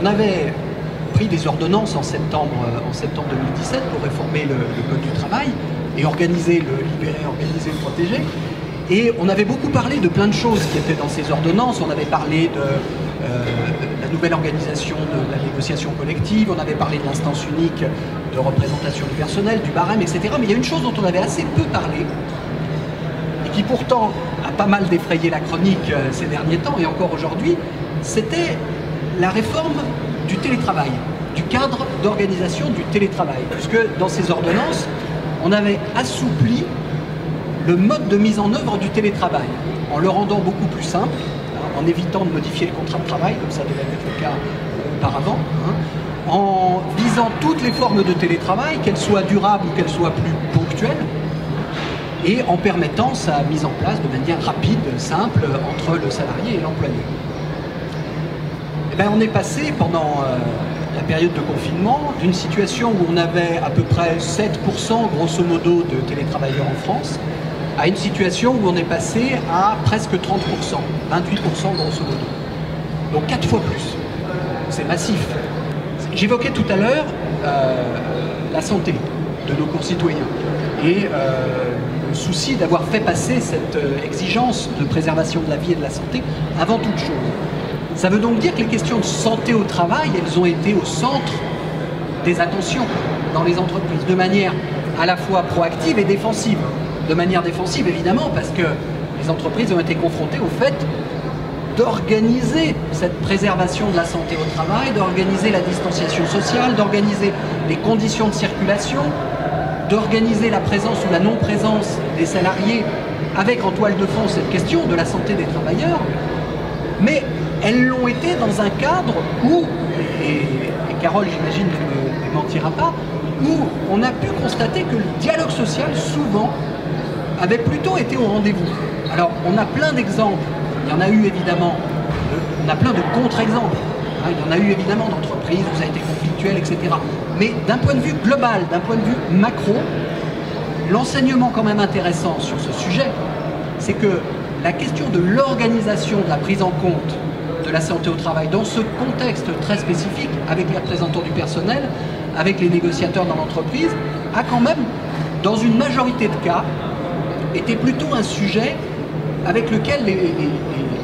On avait pris des ordonnances en septembre 2017 pour réformer le Code du travail et organiser le libérer, organiser le protéger. Et on avait beaucoup parlé de plein de choses qui étaient dans ces ordonnances. On avait parlé de la nouvelle organisation de la négociation collective, on avait parlé de l'instance unique de représentation du personnel, du barème, etc. Mais il y a une chose dont on avait assez peu parlé, et qui pourtant a pas mal défrayé la chronique ces derniers temps, et encore aujourd'hui, c'était la réforme du télétravail, du cadre d'organisation du télétravail. Puisque dans ces ordonnances, on avait assoupli le mode de mise en œuvre du télétravail, en le rendant beaucoup plus simple, en évitant de modifier le contrat de travail, comme ça devait être le cas auparavant, en visant toutes les formes de télétravail, qu'elles soient durables ou qu'elles soient plus ponctuelles, et en permettant sa mise en place de manière rapide, simple, entre le salarié et l'employeur. Eh bien, on est passé pendant la période de confinement d'une situation où on avait à peu près 7% grosso modo de télétravailleurs en France, à une situation où on est passé à presque 30%, 28% grosso modo. Donc 4 fois plus. C'est massif. J'évoquais tout à l'heure la santé de nos concitoyens et le souci d'avoir fait passer cette exigence de préservation de la vie et de la santé avant toute chose. Ça veut donc dire que les questions de santé au travail, elles ont été au centre des attentions dans les entreprises, de manière à la fois proactive et défensive. De manière défensive, évidemment, parce que les entreprises ont été confrontées au fait d'organiser cette préservation de la santé au travail, d'organiser la distanciation sociale, d'organiser les conditions de circulation, d'organiser la présence ou la non-présence des salariés, avec en toile de fond cette question de la santé des travailleurs. Mais elles l'ont été dans un cadre où, et Carole, j'imagine, ne mentira pas, où on a pu constater que le dialogue social, souvent, avait plutôt été au rendez-vous. Alors, on a plein d'exemples, il y en a eu évidemment, on a plein de contre-exemples, hein, il y en a eu évidemment d'entreprises où ça a été conflictuel, etc. Mais d'un point de vue global, d'un point de vue macro, l'enseignement quand même intéressant sur ce sujet, c'est que la question de l'organisation de la prise en compte de la santé au travail dans ce contexte très spécifique, avec les représentants du personnel, avec les négociateurs dans l'entreprise, a quand même, dans une majorité de cas, était plutôt un sujet avec lequel les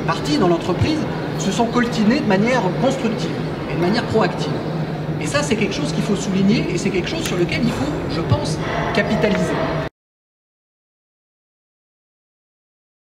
parties dans l'entreprise se sont coltinés de manière constructive et de manière proactive. Et ça, c'est quelque chose qu'il faut souligner et c'est quelque chose sur lequel il faut, je pense, capitaliser.